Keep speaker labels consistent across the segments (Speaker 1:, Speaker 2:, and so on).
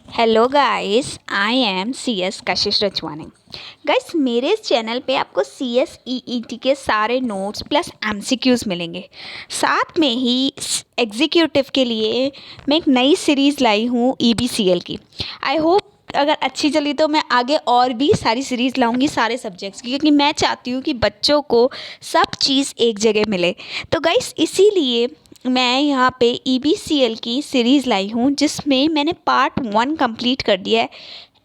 Speaker 1: Hello guys, I am C S Kashish Rachwani. Guys, मेरे इस channel पे आपको सी एस ई ई टी के सारे notes plus M C Qs मिलेंगे। साथ में ही एग्जीक्यूटिव के लिए मैं एक नई सीरीज़ लाई हूँ ई बी सी एल की। आई होप अगर अच्छी चली तो मैं आगे और भी सारी सीरीज़ लाऊंगी सारे सब्जेक्ट्स की, क्योंकि मैं चाहती हूँ कि बच्चों को सब चीज़ एक जगह मिले। तो गाइस, इसीलिए मैं यहाँ पे ई बी सी एल की सीरीज़ लाई हूँ, जिसमें मैंने पार्ट 1 कंप्लीट कर दिया है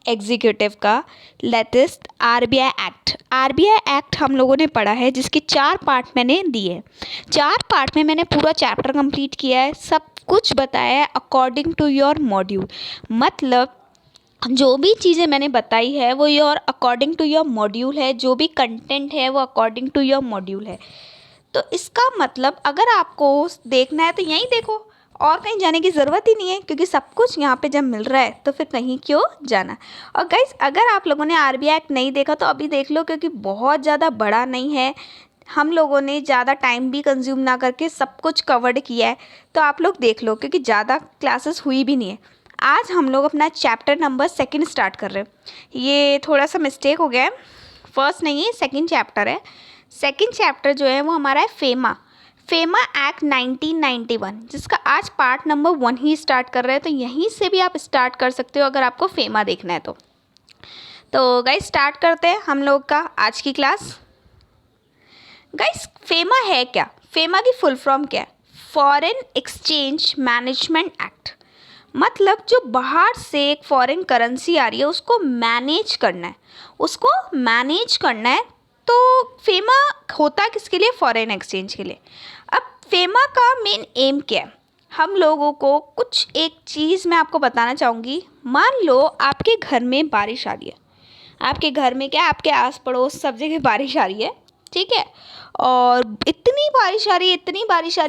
Speaker 1: एग्जीक्यूटिव का। Latest R B I act. R B I act हम लोगों ने पढ़ा है, जिसके 4 पार्ट मैंने दिए हैं। 4 पार्ट में मैंने पूरा चैप्टर कंप्लीट किया है, सब कुछ बताया है अकॉर्डिंग टू योर मॉड्यूल। मतलब जो भी चीज़ें मैंने बताई है वो your according to your module है, जो भी कंटेंट है वो अकॉर्डिंग टू योर मॉड्यूल है। तो इसका मतलब अगर आपको देखना है तो यहीं देखो, और कहीं जाने की ज़रूरत ही नहीं है, क्योंकि सब कुछ यहाँ पे जब मिल रहा है तो फिर कहीं क्यों जाना। और गाइस, अगर आप लोगों ने आर बी आई एक्ट नहीं देखा तो अभी देख लो, क्योंकि बहुत ज़्यादा बड़ा नहीं है। हम लोगों ने ज़्यादा टाइम भी कंज्यूम ना करके सब कुछ कवर्ड किया है, तो आप लोग देख लो, क्योंकि ज़्यादा क्लासेस हुई भी नहीं है। आज हम लोग अपना चैप्टर नंबर 2 स्टार्ट कर रहे हैं। ये थोड़ा सा मिस्टेक हो गया है, फर्स्ट नहीं है, 2 चैप्टर है। 2 चैप्टर जो है वो हमारा है फेमा एक्ट 1991, जिसका आज पार्ट नंबर 1 ही स्टार्ट कर रहे हैं। तो यहीं से भी आप स्टार्ट कर सकते हो अगर आपको फेमा देखना है तो गाइस, स्टार्ट करते हैं हम लोग का आज की क्लास। गाइस, फेमा है क्या? फेमा की फुल फॉर्म क्या है? Foreign exchange management act. मतलब जो बाहर से एक फॉरेन करेंसी आ रही है उसको मैनेज करना है, तो फेमा होता किसके लिए? फॉरेन एक्सचेंज के लिए। अब फेमा का मेन एम क्या है? हम लोगों को कुछ एक चीज़ मैं आपको बताना चाहूँगी। मान लो आपके घर में बारिश आ रही है, आपके घर में क्या, आपके आस पड़ोस सब जगह बारिश आ रही है, ठीक है। और इतनी बारिश आ रही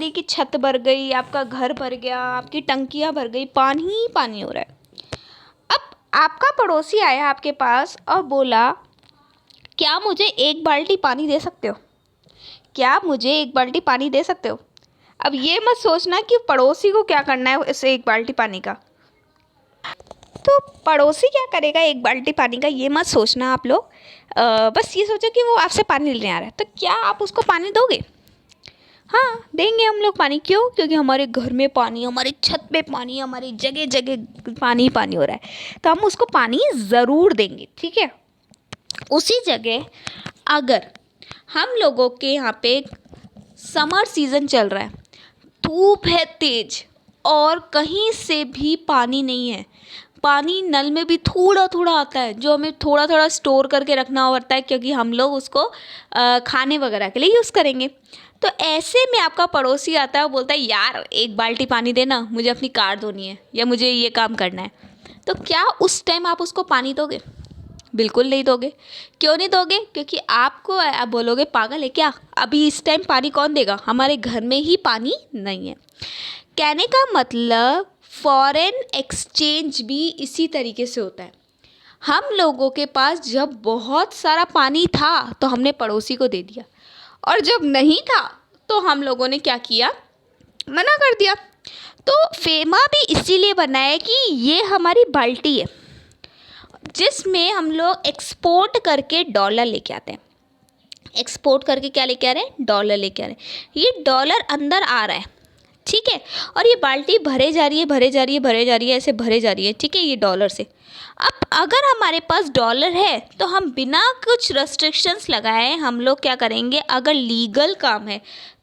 Speaker 1: है कि छत भर गई, आपका घर भर गया, आपकी टंकियाँ भर गई, पानी ही पानी हो रहा है। अब आपका पड़ोसी आया आपके पास और बोला, क्या मुझे 1 बाल्टी पानी दे सकते हो? क्या मुझे 1 बाल्टी पानी दे सकते हो? अब ये मत सोचना कि पड़ोसी को क्या करना है इस 1 बाल्टी पानी का। तो पड़ोसी क्या करेगा 1 बाल्टी पानी का, ये मत सोचना आप लोग। बस ये सोचो कि वो आपसे पानी लेने आ रहा है, तो क्या आप उसको पानी दोगे? हाँ, देंगे हम लोग पानी। क्यों? क्योंकि हमारे घर में पानी, हमारी छत पे पानी, हमारी जगह जगह पानी पानी हो रहा है, तो हम उसको पानी ज़रूर देंगे, ठीक है। उसी जगह अगर हम लोगों के यहाँ पे समर सीज़न चल रहा है, धूप है तेज और कहीं से भी पानी नहीं है, पानी नल में भी थोड़ा थोड़ा आता है, जो हमें थोड़ा थोड़ा स्टोर करके रखना पड़ता है, क्योंकि हम लोग उसको खाने वगैरह के लिए यूज़ करेंगे। तो ऐसे में आपका पड़ोसी आता है और बोलता है, यार 1 बाल्टी पानी देना, मुझे अपनी कार धोनी है या मुझे ये काम करना है। तो क्या उस टाइम आप उसको पानी दोगे? बिल्कुल नहीं दोगे। क्यों नहीं दोगे? क्योंकि आपको आप बोलोगे, पागल है क्या, अभी इस टाइम पानी कौन देगा, हमारे घर में ही पानी नहीं है। कहने का मतलब फॉरेन एक्सचेंज भी इसी तरीके से होता है। हम लोगों के पास जब बहुत सारा पानी था तो हमने पड़ोसी को दे दिया, और जब नहीं था तो हम लोगों ने क्या किया? मना कर दिया। तो फेमा भी इसीलिए बना है कि ये हमारी बाल्टी है, जिसमें हम लोग एक्सपोर्ट करके डॉलर लेके आते हैं। एक्सपोर्ट करके क्या लेके आ रहे हैं? डॉलर लेके आ रहे हैं। ये डॉलर अंदर आ रहा है, ठीक है, और ये बाल्टी भरे जा रही है, ऐसे भरे जा रही है, ठीक है, ये डॉलर से। अब अगर हमारे पास डॉलर है तो हम बिना कुछ रेस्ट्रिक्शंस लगाए हम लोग क्या करेंगे? अगर लीगल काम है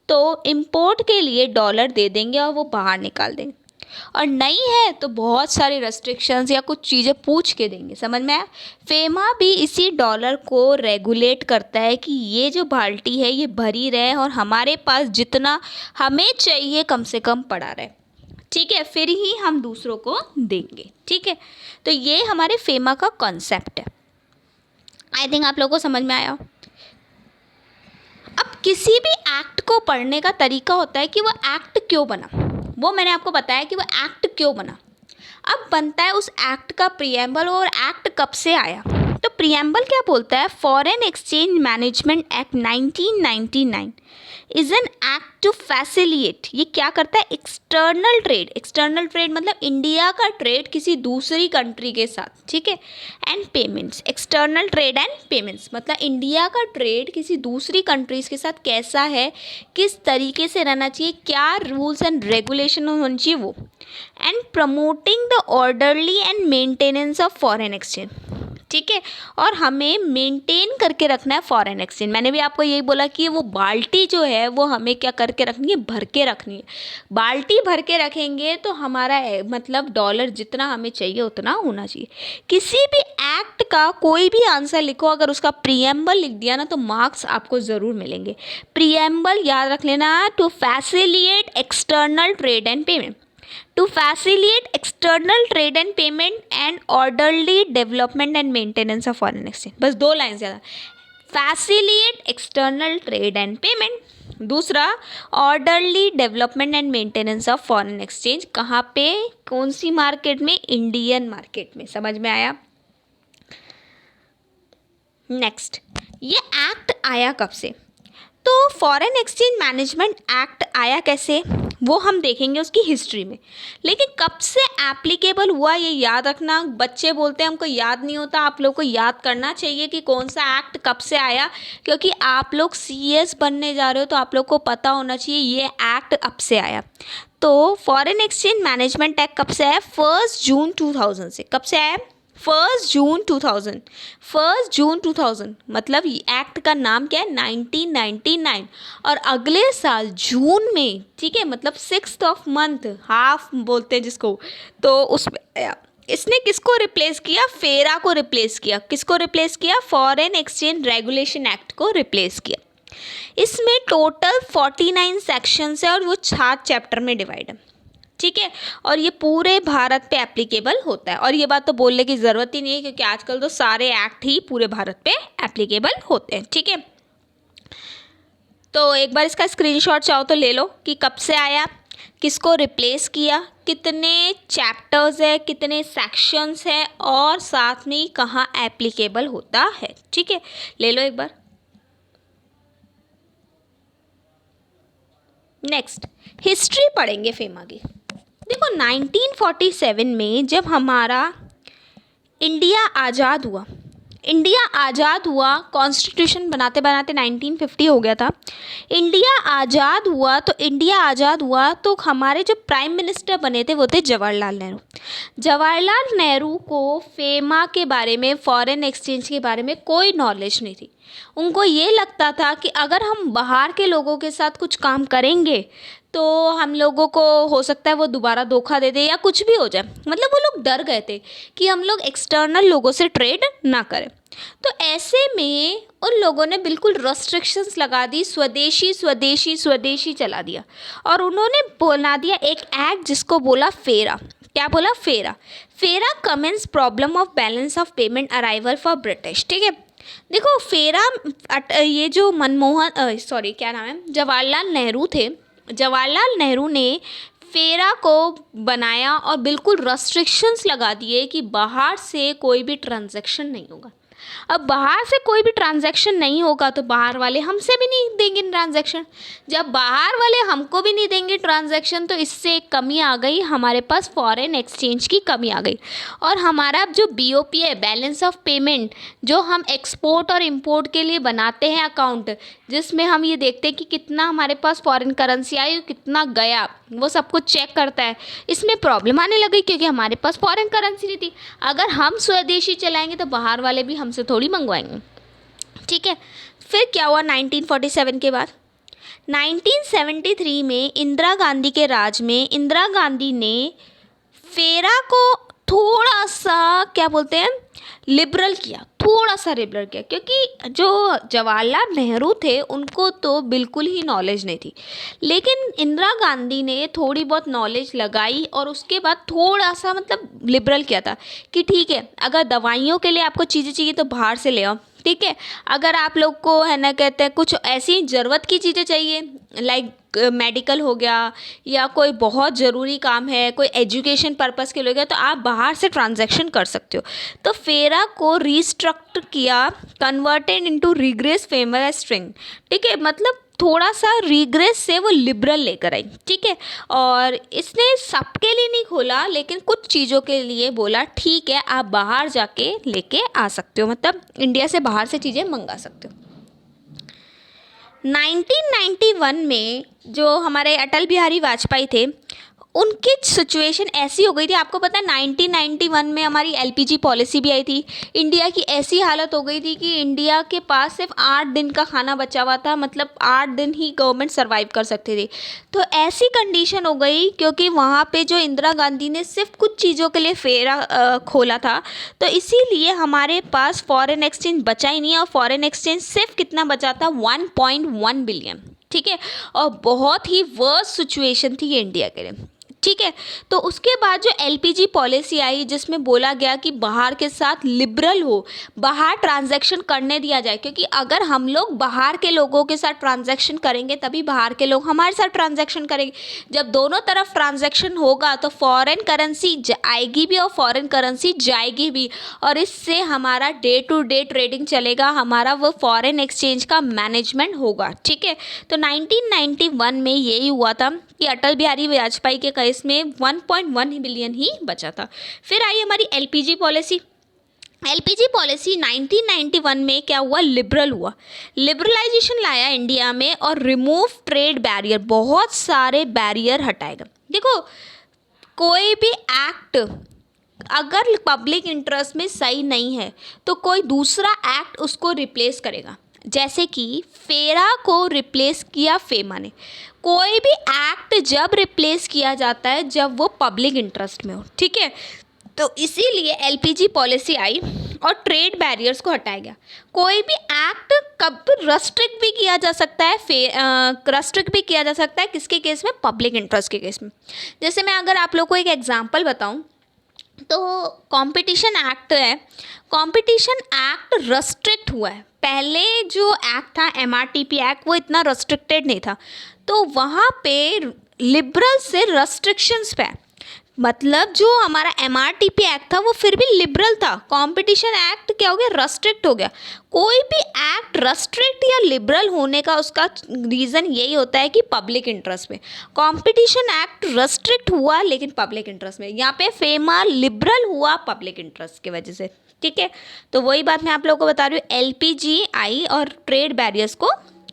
Speaker 1: तो इंपोर्ट के लिए डॉलर दे देंगे और वो बाहर निकाल देंगे, और नहीं है तो बहुत सारे रेस्ट्रिक्शंस या कुछ चीज़ें पूछ के देंगे। समझ में आया? फेमा भी इसी डॉलर को रेगुलेट करता है कि ये जो बाल्टी है ये भरी रहे और हमारे पास जितना हमें चाहिए कम से कम पड़ा रहे, ठीक है, फिर ही हम दूसरों को देंगे, ठीक है। तो ये हमारे फेमा का कॉन्सेप्ट है। आई थिंक आप लोगों को समझ में आया। अब किसी भी एक्ट को पढ़ने का तरीका होता है कि वो एक्ट क्यों बना। वो मैंने आपको बताया कि वो एक्ट क्यों बना। अब बनता है उस एक्ट का प्रिएम्बल, और एक्ट कब से आया। तो प्रिएम्बल क्या बोलता है? Foreign exchange management act 1999 is an act to facilitate, ये क्या करता है, एक्सटर्नल ट्रेड, एक्सटर्नल ट्रेड मतलब इंडिया का ट्रेड किसी दूसरी कंट्री के साथ, ठीक है, and payments, external trade and payments मतलब इंडिया का ट्रेड किसी दूसरी कंट्रीज के साथ कैसा है, किस तरीके से रहना चाहिए, क्या रूल्स एंड रेगुलेशन होनी चाहिए वो, and promoting the orderly and maintenance of foreign exchange, ठीक है, और हमें मेंटेन करके रखना है फॉरेन एक्सचेंज। मैंने भी आपको यही बोला कि वो बाल्टी जो है वो हमें क्या करके रखनी है, भर के रखनी है। बाल्टी भर के रखेंगे तो हमारा मतलब डॉलर जितना हमें चाहिए उतना होना चाहिए। किसी भी एक्ट का कोई भी आंसर लिखो, अगर उसका प्रीएम्बल लिख दिया ना तो मार्क्स आपको ज़रूर मिलेंगे। प्रीएम्बल याद रख लेना, to facilitate external trade and payment, to facilitate external trade and payment and orderly development and maintenance of foreign exchange। बस 2 लाइन ज़्यादा, facilitate external trade and payment, दूसरा orderly development and maintenance of foreign exchange। कहाँ पे, कौन सी market में, Indian market में। समझ में आया। नेक्स्ट, ये एक्ट आया कब से, तो फॉरेन एक्सचेंज मैनेजमेंट एक्ट आया कैसे वो हम देखेंगे उसकी हिस्ट्री में, लेकिन कब से एप्लीकेबल हुआ ये याद रखना। बच्चे बोलते हैं हमको याद नहीं होता, आप लोग को याद करना चाहिए कि कौन सा एक्ट कब से आया, क्योंकि आप लोग सीएस बनने जा रहे हो तो आप लोग को पता होना चाहिए ये एक्ट अब से आया। तो फॉरेन एक्सचेंज मैनेजमेंट एक्ट कब से आया, 1 जून 2000 से। कब से आया, 1 जून 2000, 1 जून 2000 मतलब एक्ट का नाम क्या है, 1999, और अगले साल जून में, ठीक है, मतलब 6th ऑफ मंथ, हाफ बोलते हैं जिसको, तो उसमें इसने किसको रिप्लेस किया, फेरा को रिप्लेस किया। किसको रिप्लेस किया, फॉरेन एक्सचेंज रेगुलेशन एक्ट को रिप्लेस किया। इसमें टोटल 49 सेक्शंस है और वो 7 चैप्टर में डिवाइड है, ठीक है, और ये पूरे भारत पे एप्लीकेबल होता है। और ये बात तो बोलने की ज़रूरत ही नहीं है क्योंकि आजकल तो सारे एक्ट ही पूरे भारत पे एप्लीकेबल होते हैं, ठीक है। तो एक बार इसका स्क्रीनशॉट चाहो तो ले लो कि कब से आया, किसको रिप्लेस किया, कितने चैप्टर्स है, कितने सेक्शंस है, और साथ में कहाँ एप्लीकेबल होता है, ठीक है, ले लो एक बार। नेक्स्ट, हिस्ट्री पढ़ेंगे फेमा की। देखो 1947 में जब हमारा इंडिया आज़ाद हुआ, कॉन्स्टिट्यूशन बनाते बनाते 1950 हो गया था। इंडिया आज़ाद हुआ तो हमारे जो प्राइम मिनिस्टर बने थे वो थे जवाहरलाल नेहरू। जवाहरलाल नेहरू को फेमा के बारे में, फॉरेन एक्सचेंज के बारे में कोई नॉलेज नहीं थी। उनको ये लगता था कि अगर हम बाहर के लोगों के साथ कुछ काम करेंगे तो हम लोगों को हो सकता है वो दोबारा धोखा दे दे या कुछ भी हो जाए। मतलब वो लोग डर गए थे कि हम लोग एक्सटर्नल लोगों से ट्रेड ना करें। तो ऐसे में उन लोगों ने बिल्कुल रेस्ट्रिक्शंस लगा दी, स्वदेशी चला दिया, और उन्होंने बना दिया एक एक्ट जिसको बोला फेरा। क्या बोला, FERA commence problem of balance of payment arrival for British, ठीक है। देखो फेरा, ये जो जवाहरलाल नेहरू ने फेरा को बनाया और बिल्कुल रेस्ट्रिक्शंस लगा दिए कि बाहर से कोई भी ट्रांजैक्शन नहीं होगा। अब बाहर से कोई भी ट्रांजैक्शन नहीं होगा तो बाहर वाले हमसे भी नहीं देंगे ट्रांजैक्शन। जब बाहर वाले हमको भी नहीं देंगे ट्रांजैक्शन तो इससे एक कमी आ गई, हमारे पास फॉरेन एक्सचेंज की कमी आ गई। और हमारा जो BOP है, बैलेंस ऑफ पेमेंट, जो हम एक्सपोर्ट और इंपोर्ट के लिए बनाते हैं अकाउंट, जिसमें हम ये देखते हैं कि कितना हमारे पास फॉरेन करेंसी आई, कितना गया, वो सब कुछ चेक करता है। इसमें प्रॉब्लम आने लगी क्योंकि हमारे पास फॉरेन करेंसी नहीं थी। अगर हम स्वदेशी चलाएंगे तो बाहर वाले भी हमसे थोड़ी मंगवाएंगे, ठीक है। फिर क्या हुआ 1947 के बाद, 1973 में इंदिरा गांधी के राज में इंदिरा गांधी ने फेरा को थोड़ा सा क्या बोलते हैं लिबरल किया, क्योंकि जो जवाहरलाल नेहरू थे उनको तो बिल्कुल ही नॉलेज नहीं थी, लेकिन इंदिरा गांधी ने थोड़ी बहुत नॉलेज लगाई और उसके बाद थोड़ा सा मतलब लिबरल किया था कि ठीक है, अगर दवाइयों के लिए आपको चीज़ें चाहिए तो बाहर से ले आओ, ठीक है। अगर आप लोग को है ना कहते हैं कुछ ऐसी ज़रूरत की चीज़ें चाहिए, लाइक मेडिकल हो गया या कोई बहुत ज़रूरी काम है, कोई एजुकेशन पर्पस के लिए हो गया, तो आप बाहर से ट्रांजैक्शन कर सकते हो। तो फेरा को रिस्ट्रक्ट किया, converted into regress famous string, ठीक है। मतलब थोड़ा सा रिग्रेस से वो लिबरल लेकर आई, ठीक है। और इसने सबके लिए नहीं खोला, लेकिन कुछ चीज़ों के लिए बोला ठीक है आप बाहर जाके लेके आ सकते हो, मतलब इंडिया से बाहर से चीज़ें मंगा सकते हो। 1991 में जो हमारे अटल बिहारी वाजपेयी थे, उनकी सिचुएशन ऐसी हो गई थी, आपको पता है 1991 में हमारी एलपीजी पॉलिसी भी आई थी। इंडिया की ऐसी हालत हो गई थी कि इंडिया के पास सिर्फ 8 दिन का खाना बचा हुआ था, मतलब 8 दिन ही गवर्नमेंट सर्वाइव कर सकती थी। तो ऐसी कंडीशन हो गई, क्योंकि वहाँ पे जो इंदिरा गांधी ने सिर्फ कुछ चीज़ों के लिए फेरा खोला था, तो इसीलिए हमारे पास फॉरेन एक्सचेंज बचा ही नहीं है। और फॉरेन एक्सचेंज सिर्फ कितना बचा था, 1.1 बिलियन, ठीक है। और बहुत ही वर्स्ट सिचुएशन थी ये इंडिया के लिए, ठीक है। तो उसके बाद जो एलपीजी पॉलिसी आई, जिसमें बोला गया कि बाहर के साथ लिबरल हो, बाहर ट्रांजैक्शन करने दिया जाए, क्योंकि अगर हम लोग बाहर के लोगों के साथ ट्रांजैक्शन करेंगे तभी बाहर के लोग हमारे साथ ट्रांजैक्शन करेंगे। जब दोनों तरफ ट्रांजैक्शन होगा तो फॉरेन करेंसी आएगी भी और फॉरेन करेंसी जाएगी भी, और इससे हमारा डे टू डे ट्रेडिंग चलेगा, हमारा वो फॉरेन एक्सचेंज का मैनेजमेंट होगा, ठीक है। तो 1991 में यही हुआ था कि अटल बिहारी वाजपेयी के केस में 1.1 बिलियन ही बचा था। फिर आई हमारी एलपीजी पॉलिसी। एलपीजी पॉलिसी 1991 में क्या हुआ, लिबरल हुआ, लिबरलाइजेशन लाया इंडिया में और रिमूव ट्रेड बैरियर, बहुत सारे बैरियर हटाएगा। देखो, कोई भी एक्ट अगर पब्लिक इंटरेस्ट में सही नहीं है तो कोई दूसरा एक्ट उसको रिप्लेस करेगा। जैसे कि फेरा को रिप्लेस किया फेमा ने। कोई भी एक्ट जब रिप्लेस किया जाता है जब वो पब्लिक इंटरेस्ट में हो, ठीक है। तो इसीलिए एलपीजी पॉलिसी आई और ट्रेड बैरियर्स को हटाया गया। कोई भी एक्ट कब रेस्ट्रिक्ट भी किया जा सकता है, रेस्ट्रिक्ट भी किया जा सकता है किसके केस में, पब्लिक इंटरेस्ट के केस में। जैसे मैं अगर आप लोग को एक एग्जांपल बताऊं तो कंपटीशन एक्ट है, कंपटीशन एक्ट रेस्ट्रिक्ट हुआ है। पहले जो एक्ट था एमआरटीपी एक्ट, वो इतना रेस्ट्रिक्टेड नहीं था, तो वहाँ पे लिबरल से रेस्ट्रिक्शंस पे, मतलब जो हमारा एमआरटीपी एक्ट था वो फिर भी लिबरल था। कंपटीशन एक्ट क्या हो गया, रेस्ट्रिक्ट हो गया। कोई भी एक्ट रेस्ट्रिक्ट या लिबरल होने का उसका रीज़न यही होता है कि पब्लिक इंटरेस्ट में। कंपटीशन एक्ट रेस्ट्रिक्ट हुआ लेकिन पब्लिक इंटरेस्ट में, यहाँ पे फेमा लिबरल हुआ पब्लिक इंटरेस्ट की वजह से, ठीक है। तो वही बात मैं आप लोगों को बता रही हूँ, एलपीजी आई और ट्रेड बैरियर्स को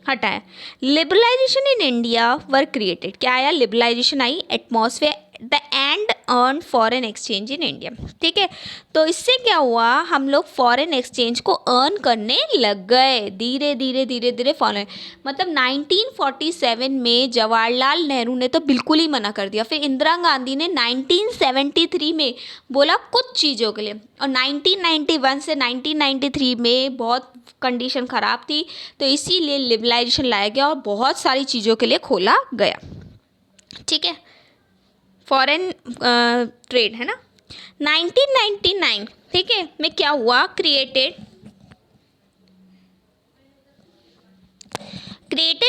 Speaker 1: हटाया। Liberalization in India were created, क्या आया, लिबरलाइजेशन आई, atmosphere the and earn foreign exchange in India, ठीक है। तो इससे क्या हुआ, हम लोग फॉरेन एक्सचेंज को अर्न करने लग गए, धीरे धीरे धीरे धीरे फॉरेन, मतलब 1947 में जवाहरलाल नेहरू ने तो बिल्कुल ही मना कर दिया। फिर इंदिरा गांधी ने 1973 में बोला कुछ चीज़ों के लिए, और 1991 से 1993 में बहुत कंडीशन ख़राब थी, तो इसीलिए लिबरलाइजेशन लाया गया और बहुत सारी चीज़ों के लिए खोला गया, ठीक है। फॉरेन ट्रेड है ना। 1999, ठीक है, में क्या हुआ, created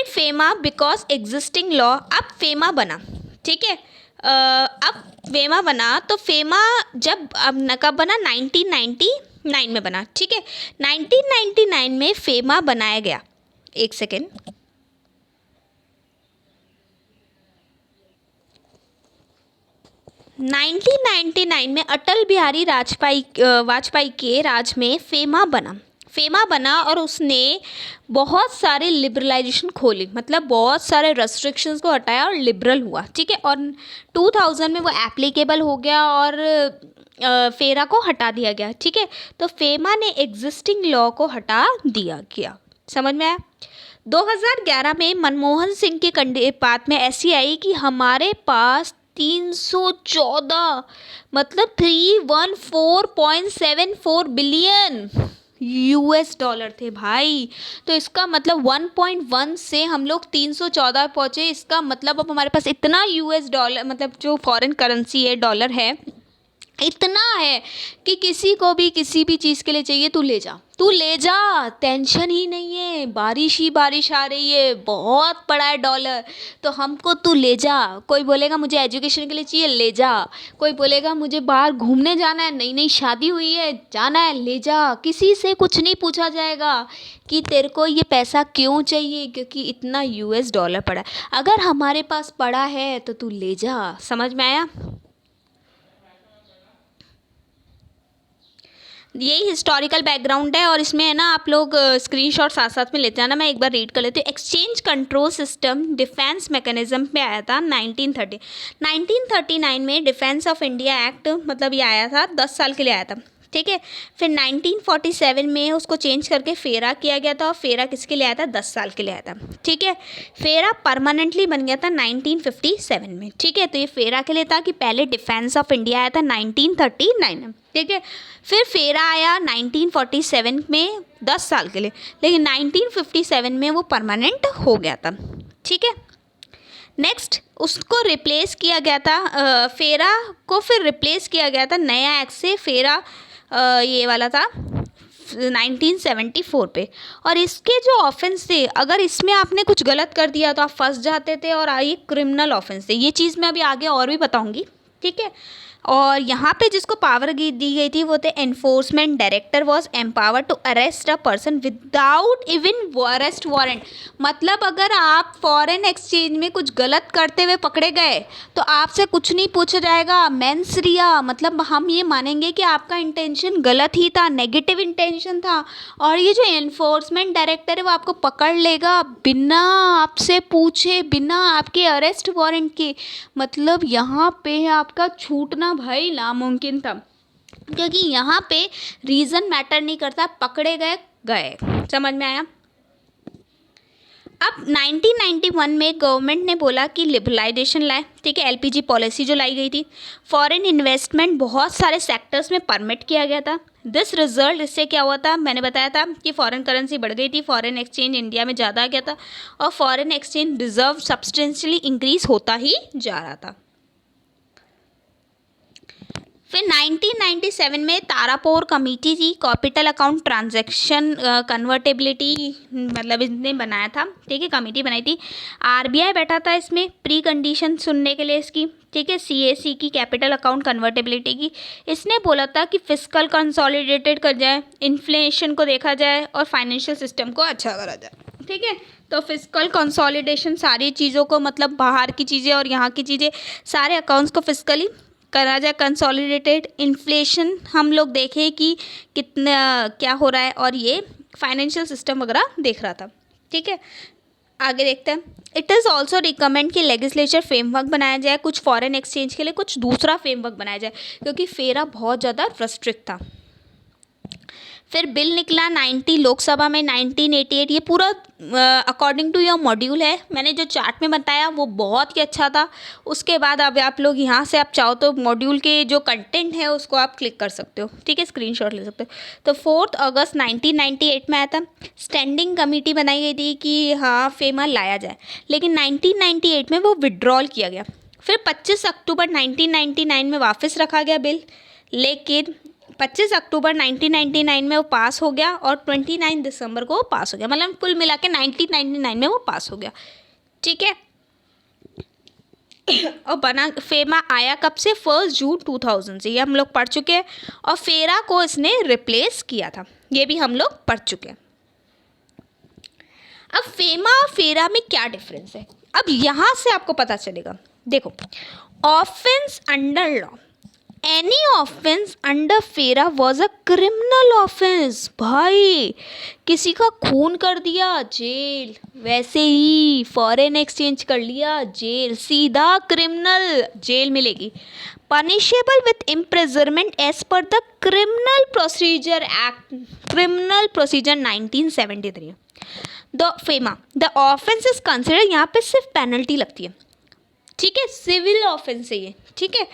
Speaker 1: FEMA because existing law. अब फेमा बना, ठीक है। अब फेमा बना, तो फेमा जब अब कब बना, 1999 में बना, ठीक है। 1999 में फेमा बनाया गया, एक सेकेंड, 1999 में अटल बिहारी वाजपेयी के राज में फेमा बना और उसने बहुत सारे लिबरलाइजेशन खोली, मतलब बहुत सारे रेस्ट्रिक्शंस को हटाया और लिबरल हुआ, ठीक है। और 2000 में वो एप्लीकेबल हो गया और फेरा को हटा दिया गया, ठीक है। तो फेमा ने एग्जिस्टिंग लॉ को हटा दिया गया, समझ में आया। 2011 में मनमोहन सिंह के बात में ऐसी आई कि हमारे पास 314 मतलब 314.74 बिलियन यूएस डॉलर थे भाई। तो इसका मतलब 1.1 से हम लोग 314 पहुँचे। इसका मतलब अब हमारे पास इतना यूएस डॉलर, मतलब जो फॉरेन करेंसी है, डॉलर है,
Speaker 2: इतना है कि किसी को भी किसी भी चीज़ के लिए चाहिए, तू ले जा, टेंशन ही नहीं है, बारिश ही बारिश आ रही है, बहुत पड़ा है डॉलर, तो हमको तू ले जा। कोई बोलेगा मुझे एजुकेशन के लिए चाहिए, ले जा। कोई बोलेगा मुझे बाहर घूमने जाना है, नई नई शादी हुई है, जाना है, ले जा। किसी से कुछ नहीं पूछा जाएगा कि तेरे को ये पैसा क्यों चाहिए, क्योंकि इतना यूएस डॉलर पड़ा है। अगर हमारे पास पड़ा है तो तू ले जा। समझ में आया? यही हिस्टोरिकल बैकग्राउंड है और इसमें है ना, आप लोग स्क्रीनशॉट साथ साथ में लेते जाना। मैं एक बार रीड कर लेती हूँ। Exchange control system defence mechanism में आया था 1939 में। डिफेंस ऑफ इंडिया एक्ट मतलब ये आया था, 10 साल के लिए आया था, ठीक है। फिर 1947 में उसको चेंज करके फेरा किया गया था, और फेरा किसके लिए आया था? 10 साल के लिए आया था, ठीक है। फेरा परमानेंटली बन गया था 1957 में, ठीक है। तो ये फेरा के लिए था कि पहले डिफेंस ऑफ इंडिया आया था 1939 में, ठीक है। फिर फेरा आया 1947 में 10 साल के लिए, लेकिन 1957 में वो परमानेंट हो गया था, ठीक है। नेक्स्ट उसको रिप्लेस किया गया था, फेरा को फिर रिप्लेस किया गया था नया एक्ट से। फेरा ये वाला था 1974 पे। और इसके जो ऑफेंस थे, अगर इसमें आपने कुछ गलत कर दिया तो आप फंस जाते थे, और ये क्रिमिनल ऑफेंस थे। ये चीज़ मैं अभी आगे और भी बताऊंगी, ठीक है। और यहाँ पे जिसको पावर दी गई थी वो थे enforcement director was empower to arrest a person without even arrest warrant. मतलब अगर आप फॉरेन एक्सचेंज में कुछ गलत करते हुए पकड़े गए तो आपसे कुछ नहीं पूछा जाएगा। मेंस रिया मतलब हम ये मानेंगे कि आपका इंटेंशन गलत ही था, नेगेटिव इंटेंशन था, और ये जो एनफोर्समेंट डायरेक्टर है वो आपको पकड़ लेगा बिना आपसे पूछे, बिना आपके अरेस्ट वारंट के। मतलब यहाँ पे आपका छूटना भाई नामुमकिन था, क्योंकि यहाँ पे रीज़न मैटर नहीं करता, पकड़े गए गए। समझ में आया? अब 1991 में गवर्नमेंट ने बोला कि लिबरलाइजेशन लाए, ठीक है। एलपीजी पॉलिसी जो लाई गई थी, फॉरेन इन्वेस्टमेंट बहुत सारे सेक्टर्स में परमिट किया गया था। दिस रिजल्ट, इससे क्या हुआ था, मैंने बताया था कि फॉरेन करेंसी बढ़ गई थी, फॉरेन एक्सचेंज इंडिया में ज़्यादा आ गया था, और foreign exchange reserve substantially increase होता ही जा रहा था। फिर 1997 में तारापोर कमेटी थी, कैपिटल अकाउंट ट्रांजैक्शन कन्वर्टेबिलिटी मतलब इसने बनाया था, ठीक है, कमेटी बनाई थी। आरबीआई बैठा था इसमें प्री कंडीशन सुनने के लिए इसकी, ठीक है, सीएसी की, कैपिटल अकाउंट कन्वर्टेबिलिटी की। इसने बोला था कि फिस्कल कंसोलिडेटेड कर जाए, इन्फ्लेशन को देखा जाए, और फाइनेंशियल सिस्टम को अच्छा करा जाए, ठीक है। तो फिस्कल कंसोलिडेशन सारी चीज़ों को, मतलब बाहर की चीज़ें और यहाँ की चीज़ें, सारे अकाउंट्स को फिस्कली करा जाए, कंसोलिडेटेड। इन्फ्लेशन हम लोग देखें कि कितना क्या हो रहा है, और ये फाइनेंशियल सिस्टम वगैरह देख रहा था, ठीक है। आगे देखते हैं। इट इज़ ऑल्सो रिकमेंड कि लेजिस्लेचर फ्रेमवर्क बनाया जाए कुछ फॉरेन एक्सचेंज के लिए, कुछ दूसरा फ्रेमवर्क बनाया जाए, क्योंकि फेरा बहुत ज़्यादा रेस्ट्रिक्ट था। फिर बिल निकला 90 लोकसभा में 1988। ये पूरा अकॉर्डिंग टू योर मॉड्यूल है, मैंने जो चार्ट में बताया वो बहुत ही अच्छा था। उसके बाद अब आप लोग यहाँ से आप चाहो तो मॉड्यूल के जो कंटेंट है उसको आप क्लिक कर सकते हो, ठीक है, स्क्रीनशॉट ले सकते हो। तो 4 अगस्त 1998 में आया था। स्टैंडिंग कमेटी बनाई गई थी कि हाँ फेमा लाया जाए, लेकिन 1998 में वो विड्रॉल किया गया। फिर 25 अक्टूबर 1999 में वापस रखा गया बिल, लेकिन 25 अक्टूबर 1999 में वो पास हो गया, और 29 दिसंबर को वो पास हो गया। मतलब कुल मिला के 1999 में वो पास हो गया, ठीक है। और बना फेमा आया कब से? 1 जून 2000 से, ये हम लोग पढ़ चुके हैं। और फेरा को इसने रिप्लेस किया था, ये भी हम लोग पढ़ चुके हैं। अब फेमा और फेरा में क्या डिफरेंस है, अब यहाँ से आपको पता चलेगा। देखो, offence under law, any offence under फेरा वॉज अ क्रिमिनल ऑफेंस। भाई किसी का खून कर दिया, जेल। वैसे ही फॉरेन एक्सचेंज कर लिया, जेल, सीधा क्रिमिनल, जेल मिलेगी। Punishable with imprisonment as per the criminal procedure act, criminal procedure 1973। The FEMA the offence is consider, यहाँ पे सिर्फ पेनल्टी लगती है, ठीक है, सिविल ऑफेंस है ये, ठीक है,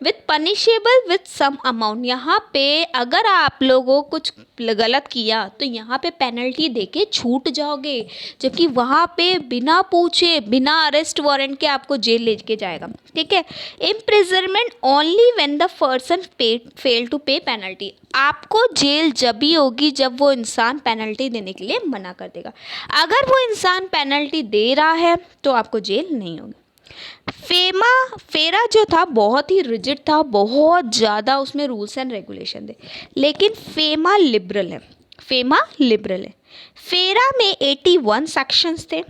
Speaker 2: with punishable with some amount. यहाँ पे अगर आप लोगों कुछ गलत किया तो यहाँ पे पेनल्टी देके छूट जाओगे, जबकि वहाँ पे बिना पूछे बिना अरेस्ट वारंट के आपको जेल ले के जाएगा, ठीक है। Imprisonment only when the person fail to pay penalty. आपको जेल जब भी होगी जब वो इंसान पेनल्टी देने के लिए मना कर देगा। अगर वो इंसान पेनल्टी दे रहा है तो आपको जेल नहीं होगी। फेरा जो था बहुत ही रिजिड था, बहुत ज़्यादा उसमें रूल्स एंड रेगुलेशन थे, लेकिन फेमा लिबरल है। फेरा में 81 सेक्शंस थे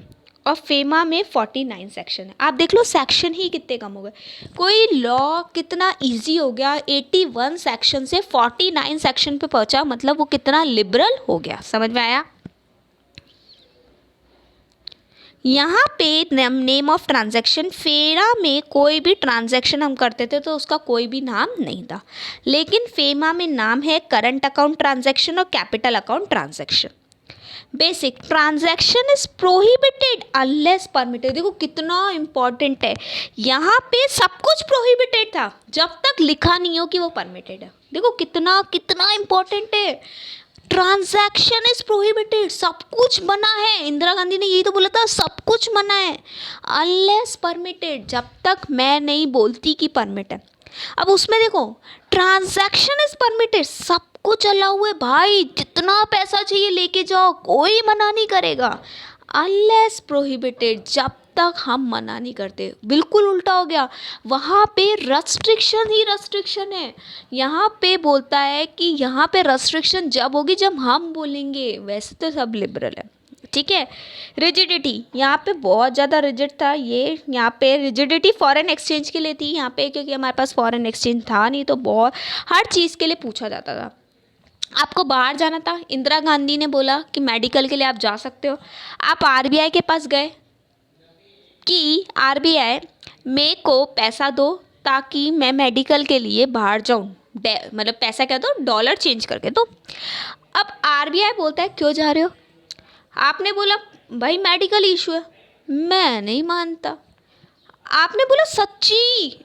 Speaker 2: और फेमा में 49 सेक्शन है। आप देख लो सेक्शन ही कितने कम हो गए, कोई लॉ कितना इजी हो गया, 81 सेक्शन से 49 सेक्शन पे पहुंचा, मतलब वो कितना लिबरल हो गया। समझ में आया? यहाँ पे नेम ऑफ ट्रांजैक्शन, फेरा में कोई भी ट्रांजैक्शन हम करते थे तो उसका कोई भी नाम नहीं था, लेकिन फेमा में नाम है करंट अकाउंट ट्रांजैक्शन और capital account transaction. Basic transaction is prohibited unless permitted. देखो कितना इंपॉर्टेंट है, यहाँ पे सब कुछ प्रोहिबिटेड था जब तक लिखा नहीं हो कि वो परमिटेड है। देखो कितना कितना इंपॉर्टेंट है, ट्रांजैक्शन इज प्रोहिबिटेड, सब कुछ मना है। इंदिरा गांधी ने यही तो बोला था, सब कुछ मना है अनलेस परमिटेड, जब तक मैं नहीं बोलती कि परमिट है। अब उसमें देखो ट्रांजैक्शन इज परमिटेड, सब कुछ अलाउ है भाई, जितना पैसा चाहिए लेके जाओ, कोई मना नहीं करेगा। अनलेस प्रोहिबिटेड, जब तक हम मना नहीं करते। बिल्कुल उल्टा हो गया, वहाँ पे रेस्ट्रिक्शन ही रेस्ट्रिक्शन है। यहाँ पे बोलता है कि यहाँ पे रेस्ट्रिक्शन जब होगी जब हम बोलेंगे, वैसे तो सब लिबरल है, ठीक है। रिजिडिटी, यहाँ पे बहुत ज़्यादा रिजिड था ये। यहाँ पे रिजिडिटी फॉरेन एक्सचेंज के लिए थी यहाँ पे, क्योंकि हमारे पास फॉरेन एक्सचेंज था नहीं, तो बहुत हर चीज़ के लिए पूछा जाता था। आपको बाहर जाना था, इंदिरा गांधी ने बोला कि मेडिकल के लिए आप जा सकते हो। आप आरबीआई के पास गए कि आरबीआई मेरे को पैसा दो ताकि मैं मेडिकल के लिए बाहर जाऊं, मतलब पैसा क्या दो, डॉलर चेंज करके दो। अब आरबीआई बोलता है क्यों जा रहे हो? आपने बोला भाई मेडिकल इशू है, मैं नहीं मानता। आपने बोला सच्ची,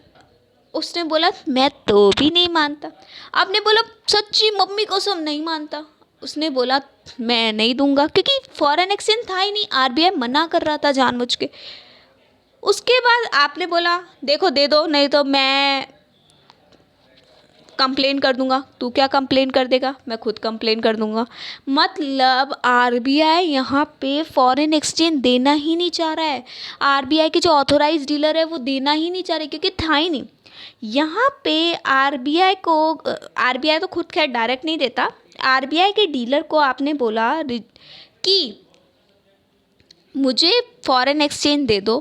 Speaker 2: उसने बोला मैं तो भी नहीं मानता। आपने बोला सच्ची मम्मी कसम नहीं मानता, उसने बोला मैं नहीं दूंगा, क्योंकि फॉरेन एक्सचेंज था ही नहीं, आरबीआई मना कर रहा था जानबूझ के। उसके बाद आपने बोला देखो दे दो, नहीं तो मैं कंप्लेन कर दूंगा। तू क्या कंप्लेन कर देगा? मैं खुद कंप्लेन कर दूंगा। मतलब आरबीआई यहाँ पे फॉरेन एक्सचेंज देना ही नहीं चाह रहा है। आरबीआई के जो ऑथोराइज डीलर है वो देना ही नहीं चाह रहे, क्योंकि था ही नहीं। यहाँ पे आरबीआई तो खुद खैर डायरेक्ट नहीं देता, आरबीआई के डीलर को आपने बोला कि मुझे फॉरेन एक्सचेंज दे दो,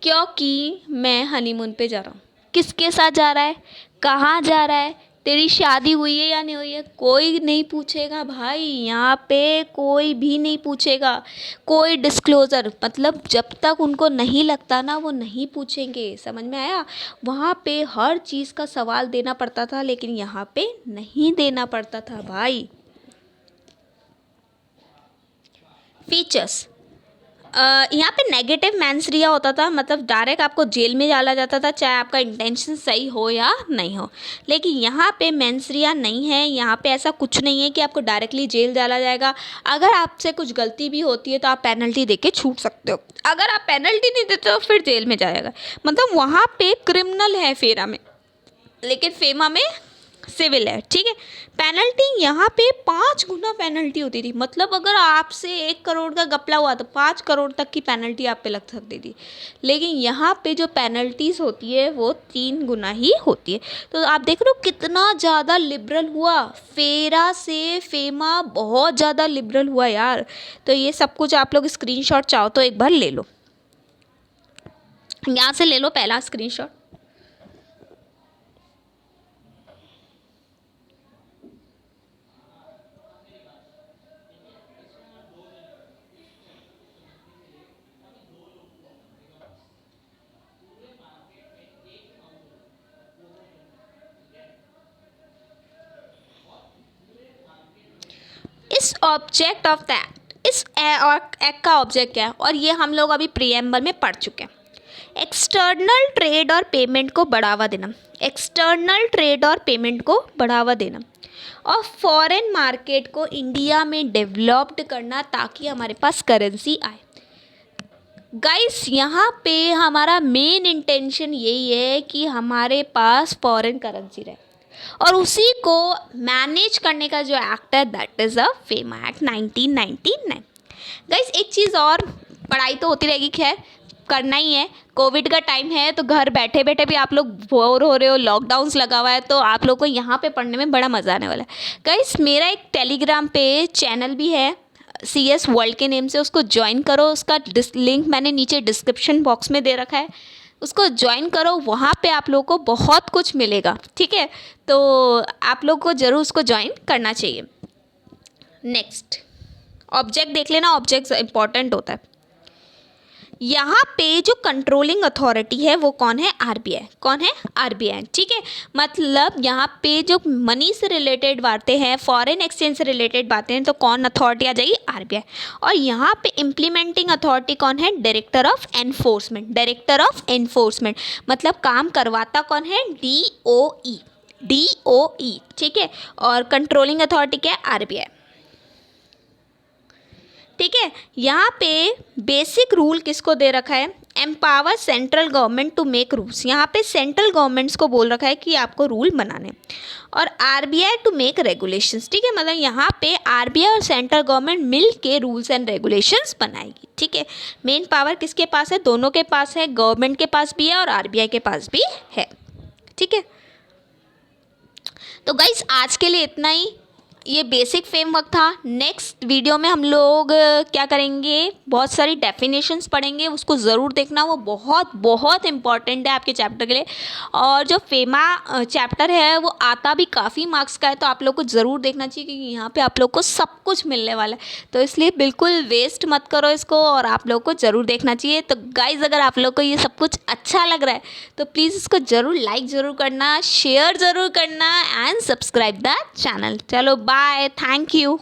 Speaker 2: क्योंकि मैं हनीमून पे जा रहा हूँ। किसके साथ जा रहा है, कहाँ जा रहा है, तेरी शादी हुई है या नहीं हुई है, कोई नहीं पूछेगा भाई। यहाँ पे कोई भी नहीं पूछेगा, कोई डिस्क्लोज़र, मतलब जब तक उनको नहीं लगता ना वो नहीं पूछेंगे। समझ में आया? वहाँ पे हर चीज़ का सवाल देना पड़ता था, लेकिन यहाँ पे नहीं देना पड़ता था भाई। फीचर्स, यहाँ पे नेगेटिव मैंसरिया होता था, मतलब डायरेक्ट आपको जेल में डाला जाता था, चाहे आपका इंटेंशन सही हो या नहीं हो। लेकिन यहाँ पे मैंसरिया नहीं है, यहाँ पे ऐसा कुछ नहीं है कि आपको डायरेक्टली जेल डाला जाएगा। अगर आपसे कुछ गलती भी होती है तो आप पेनल्टी देके छूट सकते हो, अगर आप पेनल्टी नहीं देते तो फिर जेल में जाएगा। मतलब वहाँ पे क्रिमिनल है फेरा में, लेकिन फेमा में सिविल है, ठीक है। पेनल्टी यहाँ पे 5 गुना पेनल्टी होती थी, मतलब अगर आपसे 1 करोड़ का घपला हुआ तो 5 करोड़ तक की पेनल्टी आप पे लग सकती थी। लेकिन यहाँ पे जो पेनल्टीज़ होती है वो 3 गुना ही होती है। तो आप देख रहे हो कितना ज़्यादा लिबरल हुआ, फेरा से फेमा बहुत ज़्यादा लिबरल हुआ यार। तो ये सब कुछ आप लोग स्क्रीनशॉट चाहो तो एक बार ले लो, यहाँ से ले लो पहला स्क्रीनशॉट। इस ऑब्जेक्ट ऑफ द एक्ट, इस एक्ट का ऑब्जेक्ट क्या है, और ये हम लोग अभी प्रीएम्बल में पढ़ चुके हैं। एक्सटर्नल ट्रेड और पेमेंट को बढ़ावा देना, एक्सटर्नल ट्रेड और पेमेंट को बढ़ावा देना, और फॉरेन मार्केट को इंडिया में डेवलप्ड करना ताकि हमारे पास करेंसी आए। गाइस यहाँ पे हमारा मेन इंटेंशन यही है कि हमारे पास फॉरेन करेंसी रहे, और उसी को मैनेज करने का जो एक्ट है that is a FEMA act 1999। Guys एक चीज़ और, पढ़ाई तो होती रहेगी, खैर करना ही है, कोविड का टाइम है तो घर बैठे बैठे भी आप लोग बोर हो रहे हो, लॉकडाउन्स लगा हुआ है, तो आप लोग को यहाँ पे पढ़ने में बड़ा मज़ा आने वाला है। गाइस मेरा एक टेलीग्राम पे चैनल भी है CS वर्ल्ड के नेम से, उसको ज्वाइन करो, उसका लिंक मैंने नीचे डिस्क्रिप्शन बॉक्स में दे रखा है, उसको ज्वाइन करो, वहाँ पे आप लोगों को बहुत कुछ मिलेगा, ठीक है, तो आप लोग को ज़रूर उसको ज्वाइन करना चाहिए। नेक्स्ट ऑब्जेक्ट देख लेना, ऑब्जेक्ट इंपॉर्टेंट होता है। यहाँ पे जो कंट्रोलिंग अथॉरिटी है वो कौन है? RBI। कौन है? RBI, ठीक है। मतलब यहाँ पे जो मनी से रिलेटेड बातें हैं, फॉरेन एक्सचेंज से रिलेटेड बातें हैं, तो कौन अथॉरिटी आ जाएगी? RBI। और यहाँ पे इम्प्लीमेंटिंग अथॉरिटी कौन है? Director of enforcement. Director of enforcement मतलब काम करवाता कौन है? DOE। DOE, ठीक है। और कंट्रोलिंग अथॉरिटी क्या है? RBI, ठीक है। यहाँ पे बेसिक रूल किसको दे रखा है? Empower central government to make rules. यहाँ पे सेंट्रल गवर्नमेंट्स को बोल रखा है कि आपको रूल बनाने, और RBI टू मेक रेगुलेशंस, ठीक है। मतलब यहाँ पे RBI और सेंट्रल गवर्नमेंट मिल के रूल्स एंड रेगुलेशंस बनाएगी, ठीक है। मेन पावर किसके पास है? दोनों के पास है, गवर्नमेंट के पास भी है और RBI के पास भी है, ठीक है। तो गाइस आज के लिए इतना ही, ये बेसिक फ्रेमवर्क था। नेक्स्ट वीडियो में हम लोग क्या करेंगे, बहुत सारी डेफिनेशंस पढ़ेंगे, उसको ज़रूर देखना, वो बहुत बहुत इंपॉर्टेंट है आपके चैप्टर के लिए। और जो फेमा चैप्टर है वो आता भी काफ़ी मार्क्स का है, तो आप लोग को ज़रूर देखना चाहिए क्योंकि यहाँ पे आप लोग को सब कुछ मिलने वाला है, तो इसलिए बिल्कुल वेस्ट मत करो इसको, और आप लोग को ज़रूर देखना चाहिए। तो गाइज़ अगर आप लोग को ये सब कुछ अच्छा लग रहा है तो प्लीज़ इसको ज़रूर लाइक ज़रूर करना, शेयर ज़रूर करना एंड सब्सक्राइब द चैनल। चलो बाय, थैंक यू।